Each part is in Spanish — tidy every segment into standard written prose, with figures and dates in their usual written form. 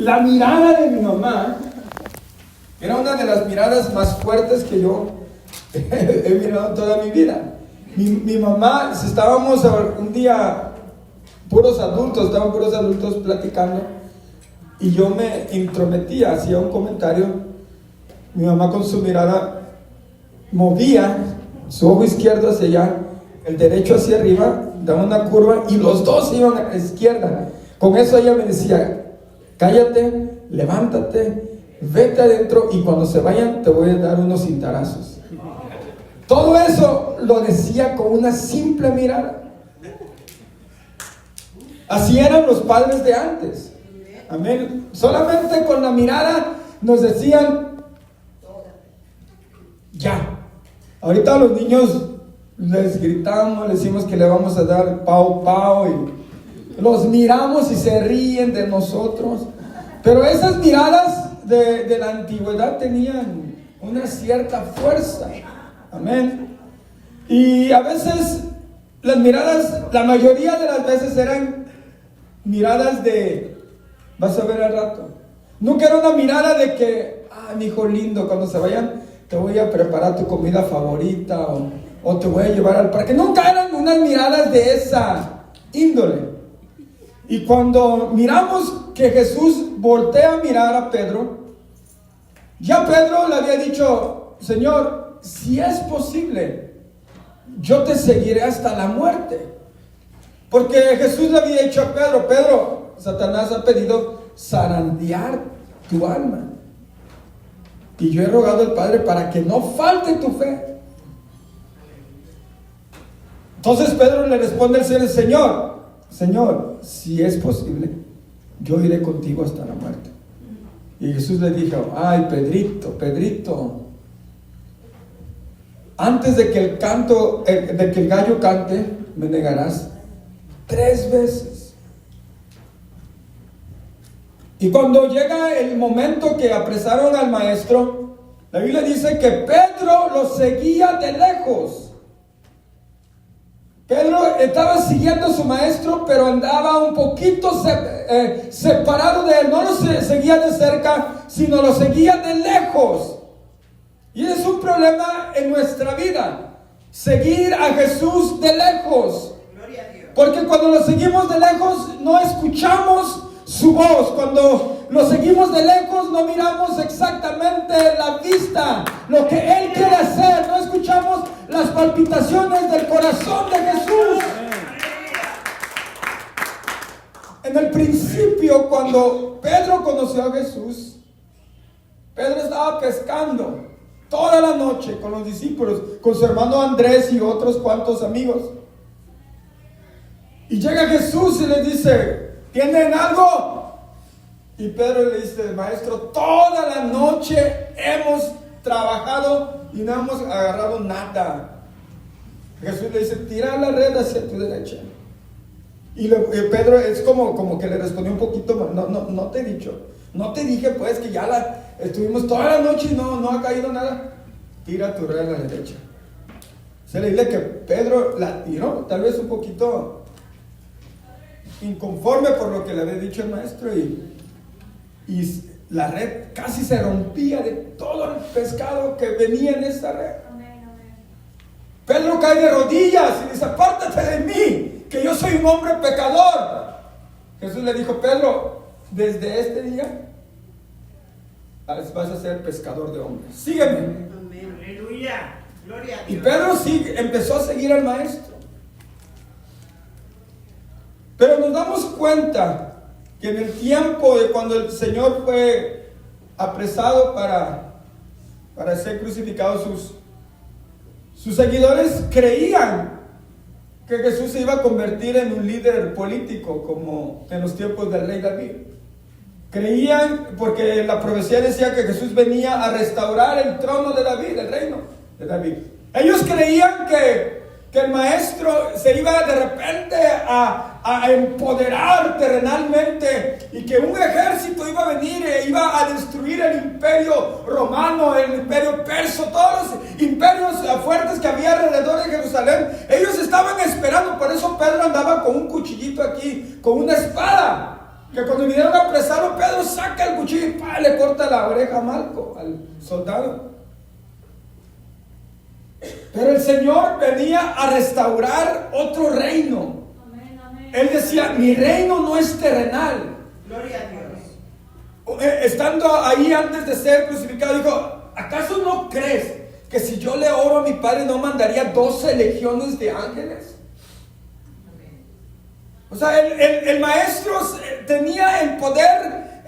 La mirada de mi mamá era una de las miradas más fuertes que yo he mirado toda mi vida. Mi mamá, estábamos un día estaban puros adultos platicando, y yo me intrometía, hacía un comentario. Mi mamá con su mirada movía su ojo izquierdo hacia allá, el derecho hacia arriba, daba una curva y los dos iban a la izquierda. Con eso ella me decía: cállate, levántate, vete adentro, y cuando se vayan te voy a dar unos cintarazos. Todo eso lo decía con una simple mirada. Así eran los padres de antes. Amén. Solamente con la mirada nos decían: ya. Ahorita a los niños les gritamos, les decimos que le vamos a dar pau pau, y los miramos y se ríen de nosotros. Pero esas miradas de la antigüedad tenían una cierta fuerza. Amén. Y a veces las miradas, la mayoría de las veces, eran miradas de: vas a ver al rato. Nunca era una mirada de que: mi hijo lindo, cuando se vayan te voy a preparar tu comida favorita, o te voy a llevar al parque. Nunca eran unas miradas de esa índole. Y cuando miramos que Jesús voltea a mirar a Pedro, ya Pedro le había dicho: Señor, si es posible, yo te seguiré hasta la muerte. Porque Jesús le había dicho a Pedro: Pedro, Satanás ha pedido zarandear tu alma, y yo he rogado al Padre para que no falte tu fe. Entonces Pedro le responde al Señor: Señor, si es posible, yo iré contigo hasta la muerte. Y Jesús le dijo: ay, Pedrito, antes de que el gallo cante, me negarás 3 veces. Y cuando llega el momento que apresaron al maestro, la Biblia dice que Pedro lo seguía de lejos. Pedro estaba siguiendo a su maestro, pero andaba un poquito separado de él. No lo seguía de cerca, sino lo seguía de lejos. Y es un problema en nuestra vida, seguir a Jesús de lejos. Porque cuando lo seguimos de lejos, no escuchamos su voz. Cuando lo seguimos de lejos, no miramos exactamente la vista, lo que Él quiere hacer. No escuchamos las palpitaciones del corazón de Jesús. En el principio, cuando Pedro conoció a Jesús, Pedro estaba pescando toda la noche con los discípulos, con su hermano Andrés y otros cuantos amigos. Y llega Jesús y les dice: ¿tienen algo? Y Pedro le dice: maestro, toda la noche hemos trabajado y no hemos agarrado nada. Jesús le dice: tira la red hacia tu derecha. Y Pedro es como que le respondió un poquito: no te he dicho, no te dije pues que ya estuvimos toda la noche y no ha caído nada. Tira tu red a la derecha. Se le dice que Pedro la tiró, tal vez un poquito inconforme por lo que le había dicho el maestro, y la red casi se rompía de todo el pescado que venía en esta red. Pedro cae de rodillas y dice: apártate de mí, que yo soy un hombre pecador. Jesús le dijo: Pedro, desde este día vas a ser pescador de hombres, sígueme. Aleluya, gloria a Dios. Y Pedro empezó a seguir al maestro. Pero nos damos cuenta que en el tiempo de cuando el Señor fue apresado para ser crucificado, sus seguidores creían que Jesús se iba a convertir en un líder político como en los tiempos del rey David. Creían, porque la profecía decía que Jesús venía a restaurar el trono de David, el reino de David. Ellos creían que el maestro se iba de repente a empoderar terrenalmente, y que un ejército iba a venir e iba a destruir el imperio romano, el imperio persa, todos los imperios fuertes que había alrededor de Jerusalén. Ellos estaban esperando, por eso Pedro andaba con un cuchillito aquí, con una espada. que cuando vinieron a apresarlo, Pedro saca el cuchillo y le corta la oreja a Malco, al soldado. Pero el Señor venía a restaurar otro reino. Él decía, mi reino no es terrenal. Gloria a Dios. Estando ahí antes de ser crucificado, dijo, ¿acaso no crees que si yo le oro a mi Padre no mandaría 12 legiones de ángeles? O sea, el maestro tenía el poder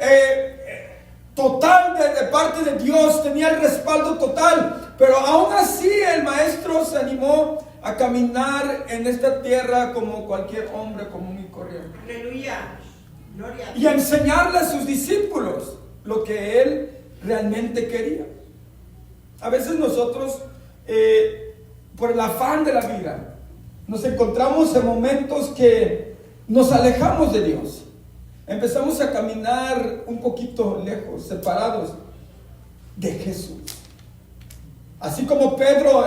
total de parte de Dios, tenía el respaldo total, pero aún así el maestro se animó a caminar en esta tierra como cualquier hombre común y corriente. Aleluya. Gloria a Dios. Y a enseñarle a sus discípulos lo que él realmente quería. A veces nosotros, por el afán de la vida, nos encontramos en momentos que nos alejamos de Dios. Empezamos a caminar un poquito lejos, separados de Jesús. Así como Pedro,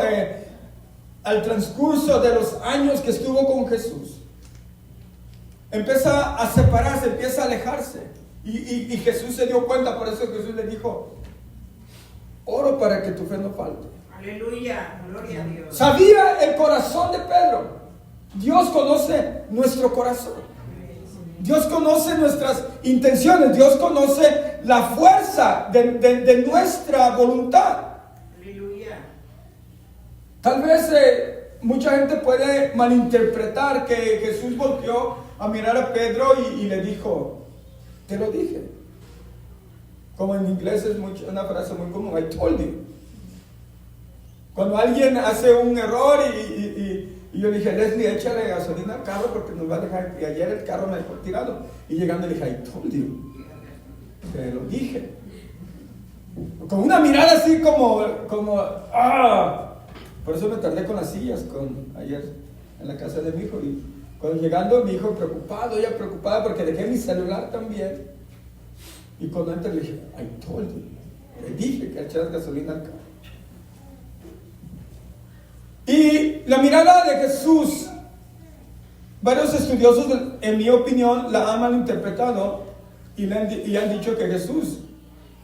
al transcurso de los años que estuvo con Jesús, empieza a separarse, empieza a alejarse. Y Jesús se dio cuenta, por eso Jesús le dijo, oro para que tu fe no falte. Aleluya, gloria a Dios. Sabía el corazón de Pedro. Dios conoce nuestro corazón. Dios conoce nuestras intenciones. Dios conoce la fuerza de nuestra voluntad. Aleluya. Tal vez mucha gente puede malinterpretar que Jesús volteó a mirar a Pedro y le dijo, te lo dije. Como en inglés es una frase muy común, I told you. Cuando alguien hace un error y yo le dije, Leslie, échale gasolina al carro porque nos va a dejar. Y ayer el carro me dejó tirado. Y llegando le dije, I told you. Te lo dije. Con una mirada así como Por eso me tardé con las sillas ayer en la casa de mi hijo. Y cuando llegando mi hijo preocupado, ella preocupada porque dejé mi celular también. Y cuando entré le dije, I told you. Le dije que echaras gasolina al carro. Y la mirada de Jesús, varios estudiosos, en mi opinión, la han malinterpretado y han dicho que Jesús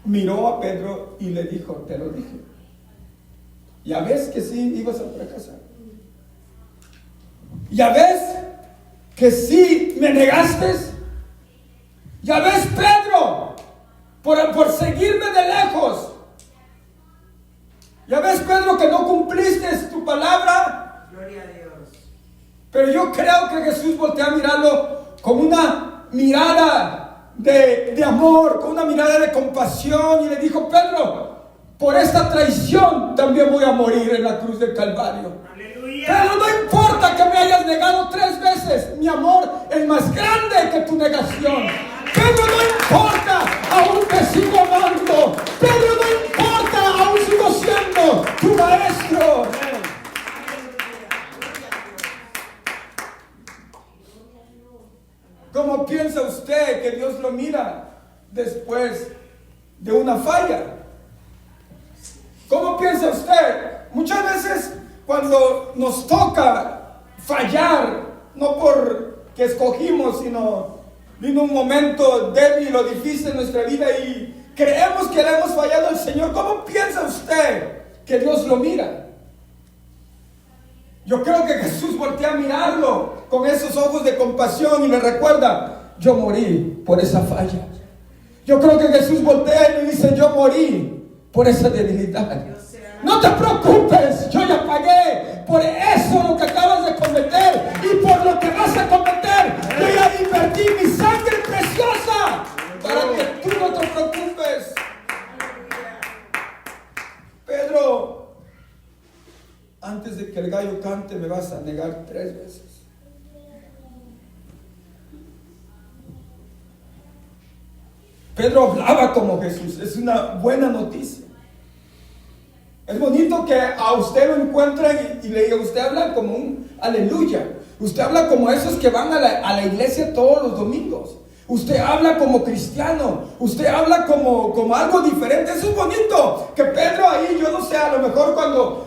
miró a Pedro y le dijo, te lo dije. Ya ves que sí ibas a fracasar. Ya ves que sí me negaste. Ya ves, Pedro, por seguirme de lejos. Ya ves, Pedro, que no cumpliste tu palabra. Gloria a Dios. Pero yo creo que Jesús voltea a mirarlo con una mirada de amor, con una mirada de compasión. Y le dijo, Pedro, por esta traición también voy a morir en la cruz del Calvario. Aleluya. Pero no importa que me hayas negado 3 veces. Mi amor es más grande que tu negación. Pedro, no importa, aún te sigo amando. Pedro, no importa, aún sigo siendo tu maestro. ¿Cómo piensa usted que Dios lo mira después de una falla? ¿Cómo piensa usted? Muchas veces cuando nos toca fallar, no porque escogimos, sino vino un momento débil o difícil en nuestra vida y creemos que le hemos fallado al Señor. ¿Cómo piensa usted que Dios lo mira? Yo creo que Jesús voltea a mirarlo con esos ojos de compasión y le recuerda, yo morí por esa falla. Yo creo que Jesús voltea y le dice, yo morí por esa debilidad. No te preocupes, yo ya pagué por eso lo que acabas de cometer y por lo que vas a cometer. Yo ya invertí mi sangre preciosa para que tú no te preocupes. Pedro, antes de que el gallo cante me vas a negar 3 veces. Pedro hablaba como Jesús. Es una buena noticia. Es bonito que a usted lo encuentren y le diga, usted habla como un aleluya. Usted habla como esos que van a la iglesia todos los domingos. Usted habla como cristiano, usted habla como algo diferente. Eso es bonito. Que Pedro ahí, yo no sé, a lo mejor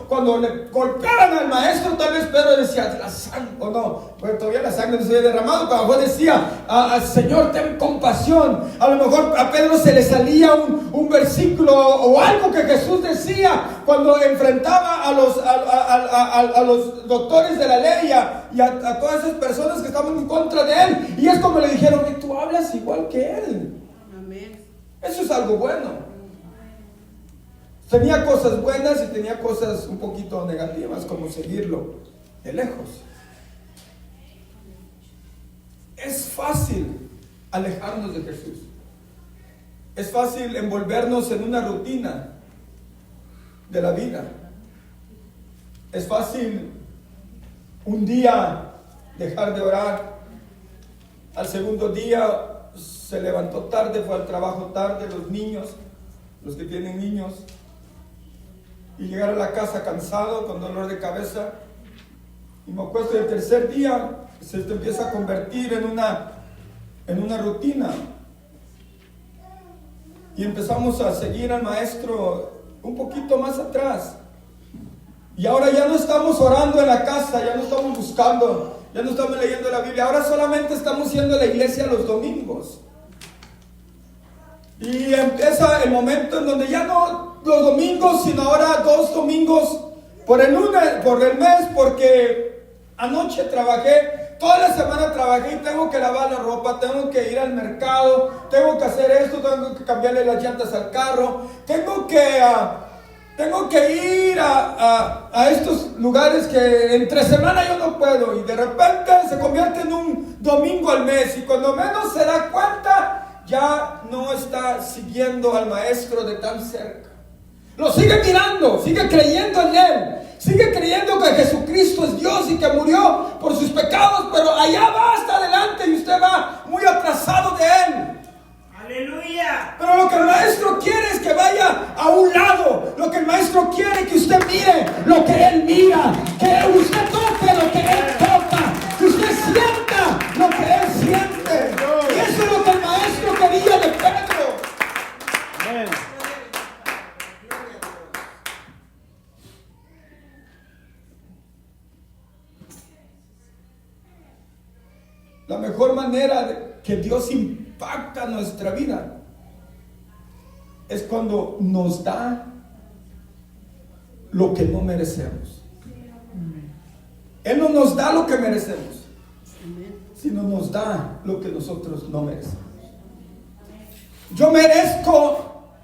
cuando le golpeaban al maestro, tal vez Pedro decía, la sangre, o no, pues todavía la sangre no se había derramado, pero a lo mejor decía, Señor, ten compasión. A lo mejor a Pedro se le salía un versículo o algo que Jesús decía cuando enfrentaba a los doctores de la ley y a todas esas personas que estaban en contra de él. Y es como le dijeron, tú hablas igual que él. Amén. Eso es algo bueno. Tenía cosas buenas y tenía cosas un poquito negativas, como seguirlo de lejos. Es fácil alejarnos de Jesús. Es fácil envolvernos en una rutina de la vida. Es fácil un día dejar de orar. Al segundo día se levantó tarde, fue al trabajo tarde, los niños, los que tienen niños, y llegar a la casa cansado, con dolor de cabeza, y me acuesto, y el tercer día se empieza a convertir en una rutina, y empezamos a seguir al maestro un poquito más atrás, y ahora ya no estamos orando en la casa, ya no estamos buscando, ya no estamos leyendo la Biblia, ahora solamente estamos yendo a la iglesia los domingos. Y empieza el momento en donde ya no los domingos, sino ahora 2 domingos por el mes, porque anoche trabajé, toda la semana trabajé y tengo que lavar la ropa, tengo que ir al mercado, tengo que hacer esto, tengo que cambiarle las llantas al carro, tengo que ir a estos lugares que entre semana yo no puedo, y de repente se convierte en un domingo al mes, y cuando menos se da cuenta ya no está siguiendo al maestro de tan cerca. Lo sigue mirando, sigue creyendo en él, sigue creyendo que Jesucristo es Dios y que murió por sus pecados, pero allá va hasta adelante y usted va muy atrasado de él. Aleluya. Pero lo que el maestro quiere es que vaya a un lado. Lo que el maestro quiere es que usted mire lo que él mira, que usted toque lo que él toca, que usted sienta lo que él siente. Y eso es lo que el maestro quería de Pedro. Amén. La mejor manera de que Dios impacta nuestra vida es cuando nos da lo que no merecemos. Él no nos da lo que merecemos, sino nos da lo que nosotros no merecemos. Yo merezco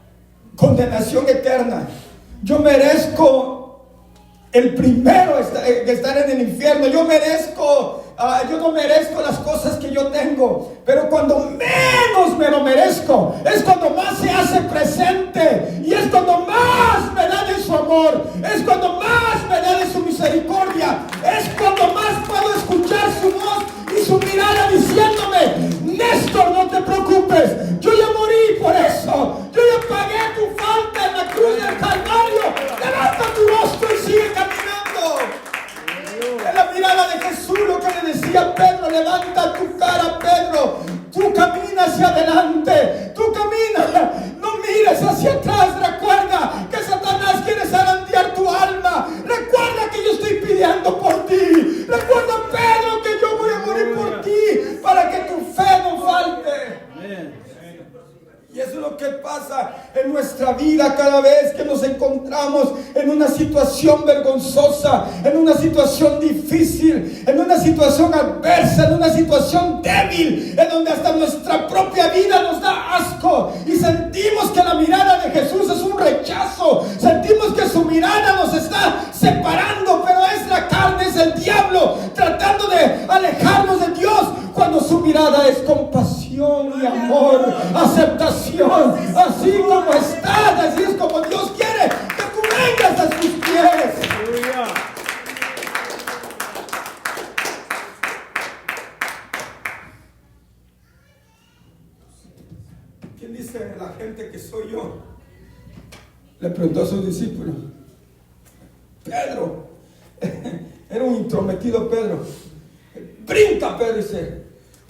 condenación eterna. Yo merezco el primero de estar en el infierno. Yo no merezco las cosas que yo tengo, pero cuando menos me lo merezco, es cuando más se hace presente, y es cuando más me da de su amor, es cuando más me da de su misericordia, es cuando más puedo escuchar su voz y su mirada diciéndome: Néstor, no te preocupes, yo ya morí por eso, yo ya pagué tu falta en la cruz del Calvario, levanta tu rostro y sigue caminando. En la mirada de Jesús, lo que le decía Pedro: levanta tu cara, Pedro, tú camina hacia adelante, tú camina, no mires hacia atrás. Recuerda que Satanás quiere zarandear tu alma. Recuerda que yo estoy pidiendo por ti. Recuerda, Pedro, que yo voy a morir por ti para que tu fe no falte. Y eso es lo que pasa en nuestra vida cada vez que nos encontramos en una situación vergonzosa, en una situación difícil, en una situación adversa, en una situación débil, en donde hasta nuestra propia vida nos da asco y sentimos que la mirada de Jesús es un rechazo, sentimos que su mirada nos está separando, pero es la carne, es el diablo tratando de alejarnos de Dios, cuando su mirada es compasión y amor, aceptación. Así como estás, así es como Dios quiere que tú vengas a sus pies. ¿Quién dice la gente que soy yo? Le preguntó a sus discípulos. Pedro, era un intrometido Pedro. Brinca Pedro, dice.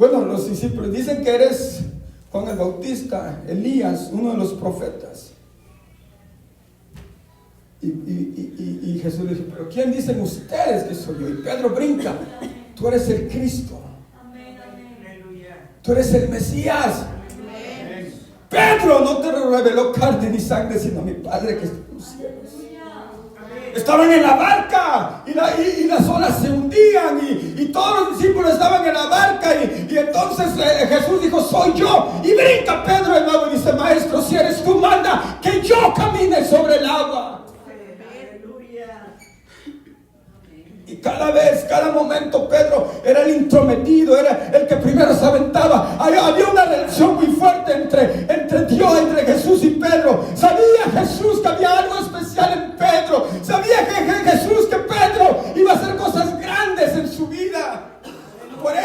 Bueno, los discípulos dicen que eres Juan el Bautista, Elías, uno de los profetas. Y Jesús le dice, pero ¿quién dicen ustedes que soy yo? Y Pedro brinca, tú eres el Cristo. Tú eres el Mesías. Pedro, no te lo reveló carne ni sangre, sino mi Padre que está en los cielos. Estaban en la barca y las olas se hundían y todos los discípulos estaban en la barca y entonces Jesús dijo, soy yo. Y brinca Pedro de nuevo y dice, maestro, si eres tú, manda que yo camine sobre el agua. Y cada momento Pedro era el intrometido, era el que primero se aventaba. Había una relación muy fuerte entre Dios, entre Jesús y Pedro. Sabía Jesús que había algo especial en Pedro. Sabía que Jesús, que Pedro iba a hacer cosas grandes en su vida. Por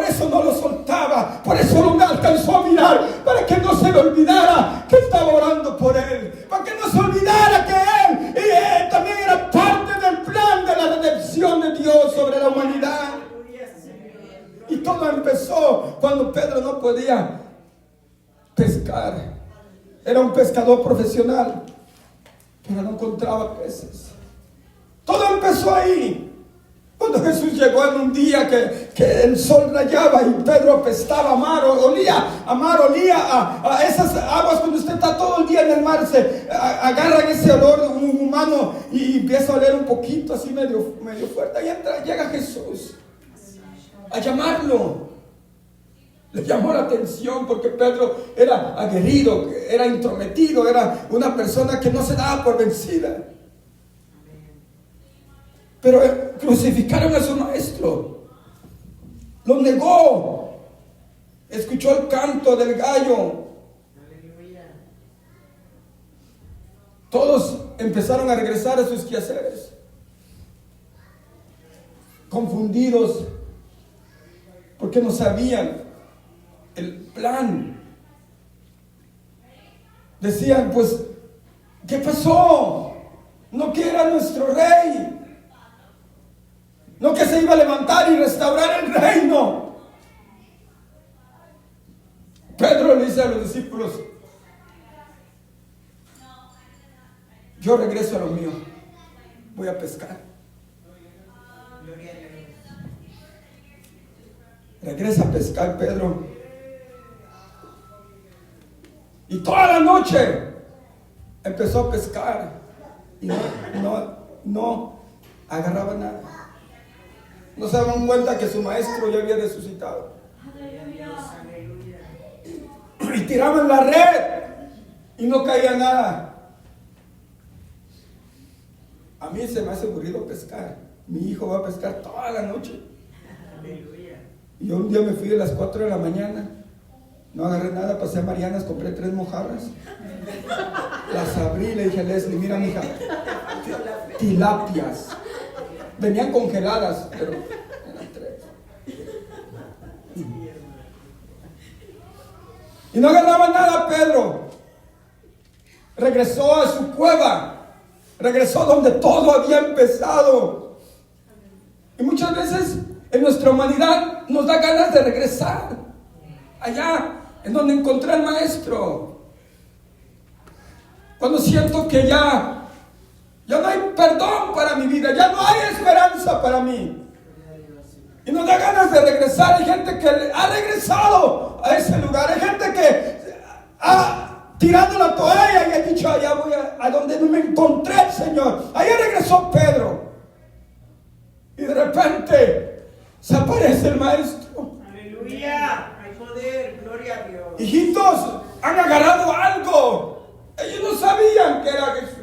eso no lo soltaba, por eso no me alcanzó a mirar, para que no se le olvidara que estaba orando por él, para que no se olvidara que él también era parte del plan de la redención de Dios sobre la humanidad. Y todo empezó cuando Pedro no podía pescar. Era un pescador profesional, pero no encontraba peces. Todo empezó ahí. Cuando Jesús llegó en un día que el sol rayaba y Pedro apestaba a mar, olía a esas aguas. Cuando usted está todo el día en el mar, se agarran ese olor humano y empieza a oler un poquito así medio fuerte. Y llega Jesús a llamarlo. Le llamó la atención porque Pedro era aguerrido, era intrometido, era una persona que no se daba por vencida. Pero crucificaron a su maestro, lo negó, escuchó el canto del gallo. Todos empezaron a regresar a sus quehaceres, confundidos, porque no sabían el plan. Decían, pues, ¿qué pasó? No que era nuestro rey. No que se iba a levantar y restaurar el reino. Pedro le dice a los discípulos, yo regreso a lo mío, voy a pescar. Regresa a pescar Pedro. Y toda la noche empezó a pescar y no agarraba nada. No se daban cuenta que su maestro ya había resucitado. Y tiraban la red y no caía nada. A mí se me hace aburrido pescar. Mi hijo va a pescar toda la noche. Y yo un día me fui a las 4 de la mañana. No agarré nada, pasé a Marianas, compré 3 mojarras. Las abrí y le dije a Leslie, mira mija, tilapias. Venían congeladas, pero eran 3. Y no agarraba nada Pedro. Regresó a su cueva. Regresó donde todo había empezado. Y muchas veces en nuestra humanidad nos da ganas de regresar allá en donde encontré al maestro. Cuando siento que ya no hay perdón para mi vida, ya no hay esperanza para mí. Y nos da ganas de regresar. Hay gente que ha regresado a ese lugar. Hay gente que ha tirado la toalla y ha dicho, allá voy a donde no me encontré el Señor. Allá regresó Pedro. Y de repente se aparece el maestro. Aleluya. Hay poder. Gloria a Dios. Hijitos, han agarrado algo. Ellos no sabían que era Jesús.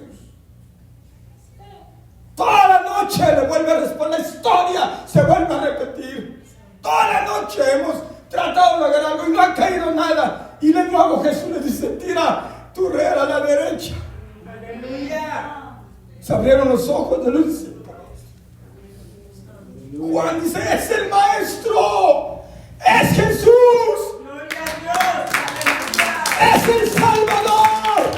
Toda la noche le vuelve a responder, la historia se vuelve a repetir. Toda la noche hemos tratado de agarrar algo y no ha caído nada. Y de nuevo Jesús le dice, tira tu red a la derecha. Aleluya. Se abrieron los ojos de los discípulos. Juan dice, es el maestro, es Jesús, Gloria a Dios. es el Salvador.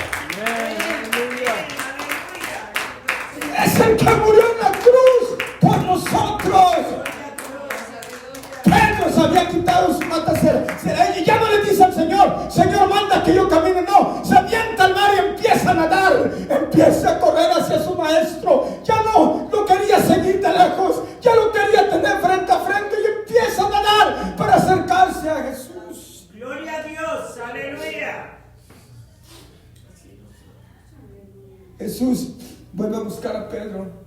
Es el que murió en la cruz por nosotros. Pedro se había quitado su falta ya no le dice al Señor, Señor, manda que yo camine. No, se avienta al mar y empieza a nadar, empieza a correr hacia su maestro. Ya no lo quería seguir de lejos, ya lo quería tener frente a frente y empieza a nadar para acercarse a Jesús. Gloria a Dios, aleluya. Jesús vuelve a buscar a Pedro.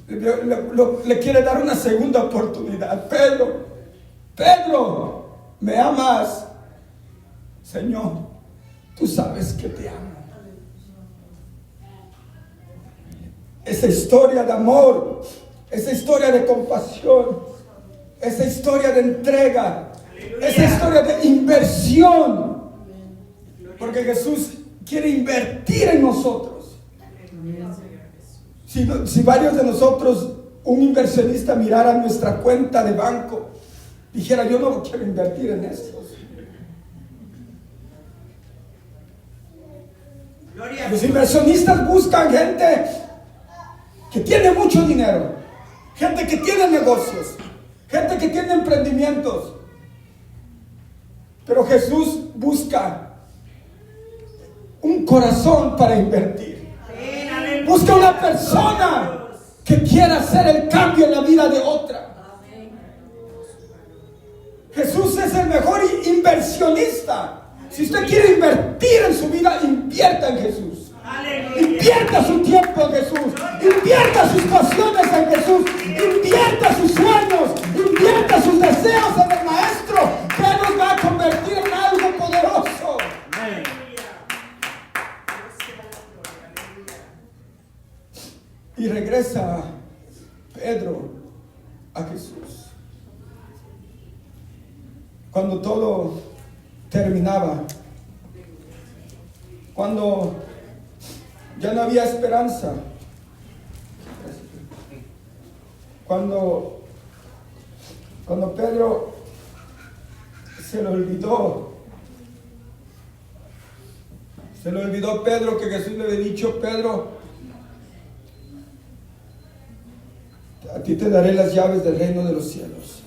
Le quiere dar una segunda oportunidad. Pedro, ¿me amas? Señor, tú sabes que te amo. Esa historia de amor, esa historia de compasión, esa historia de entrega, esa historia de inversión, porque Jesús quiere invertir en nosotros. Si varios de nosotros, un inversionista, mirara nuestra cuenta de banco, dijera, yo no quiero invertir en estos. Los inversionistas buscan gente que tiene mucho dinero, gente que tiene negocios, gente que tiene emprendimientos. Pero Jesús busca un corazón para invertir. Busca una persona que quiera hacer el cambio en la vida de otra. Jesús es el mejor inversionista. Si usted quiere invertir en su vida, invierta en Jesús. Invierta su tiempo en Jesús. Invierta sus pasiones en Jesús. Invierta sus sueños. Invierta sus deseos en el Maestro, que nos va a convertir en algo poderoso. Y regresa Pedro a Jesús. Cuando todo terminaba, cuando ya no había esperanza, cuando Pedro se le olvidó Pedro que Jesús le había dicho, Pedro, a ti te daré las llaves del reino de los cielos.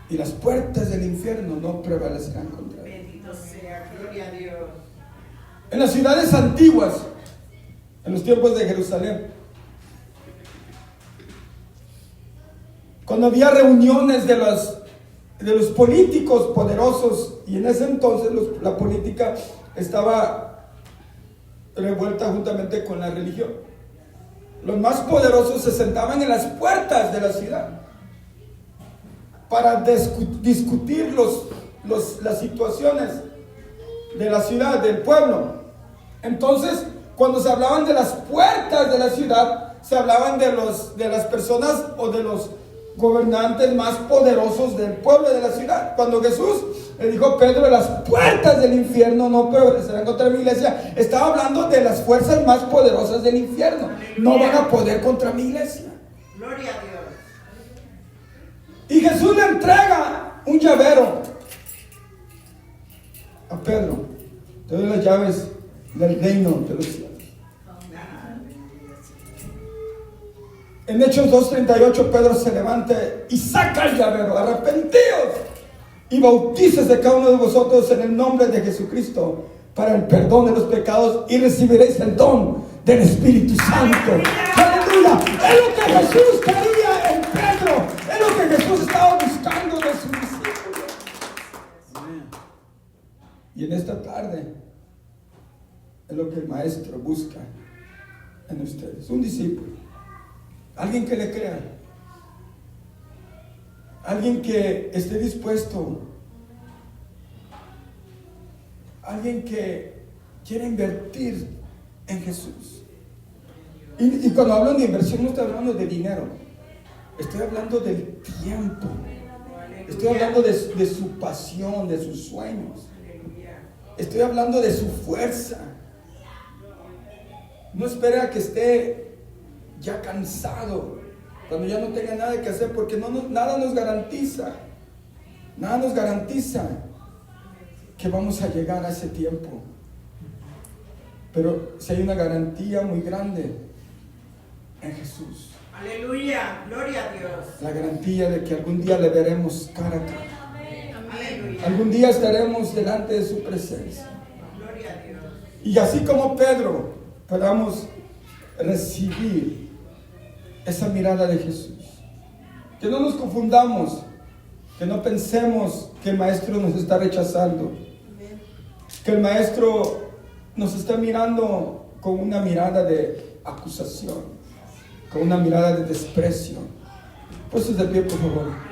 Y las puertas del infierno no prevalecerán contra ti. Bendito sea, gloria a Dios. En las ciudades antiguas, en los tiempos de Jerusalén, cuando había reuniones de los políticos poderosos, y en ese entonces la política estaba revuelta juntamente con la religión, los más poderosos se sentaban en las puertas de la ciudad para discutir las situaciones de la ciudad, del pueblo. Entonces, cuando se hablaban de las puertas de la ciudad, se hablaban de las personas o de los gobernantes más poderosos del pueblo de la ciudad. Cuando Jesús le dijo a Pedro, las puertas del infierno no prevalecerán contra mi iglesia, estaba hablando de las fuerzas más poderosas del infierno. No van a poder contra mi iglesia. Gloria a Dios. Y Jesús le entrega un llavero a Pedro. Te doy las llaves del reino de los cielos. En Hechos 2:38, Pedro se levanta y saca el llavero. Arrepentíos y bautícese cada uno de vosotros en el nombre de Jesucristo para el perdón de los pecados y recibiréis el don del Espíritu Santo. ¡Aleluya! Es lo que Jesús quería en Pedro. Es lo que Jesús estaba buscando de sus discípulos. Y en esta tarde es lo que el Maestro busca en ustedes. Un discípulo. Alguien que le crea. Alguien que esté dispuesto. Alguien que quiera invertir en Jesús. Y cuando hablo de inversión no estoy hablando de dinero. Estoy hablando del tiempo. Estoy hablando de su pasión, de sus sueños. Estoy hablando de su fuerza. No espere a que esté ya cansado, cuando ya no tenga nada que hacer, porque nada nos garantiza que vamos a llegar a ese tiempo. Pero si hay una garantía muy grande en Jesús. Aleluya. Gloria a Dios. La garantía de que algún día le veremos cara a cara. Aleluya. Algún día estaremos delante de su presencia. Gloria a Dios. Y así como Pedro, podamos recibir esa mirada de Jesús. Que no nos confundamos, que no pensemos que el Maestro nos está rechazando, que el Maestro nos está mirando con una mirada de acusación, con una mirada de desprecio. Puestos de pie, por favor.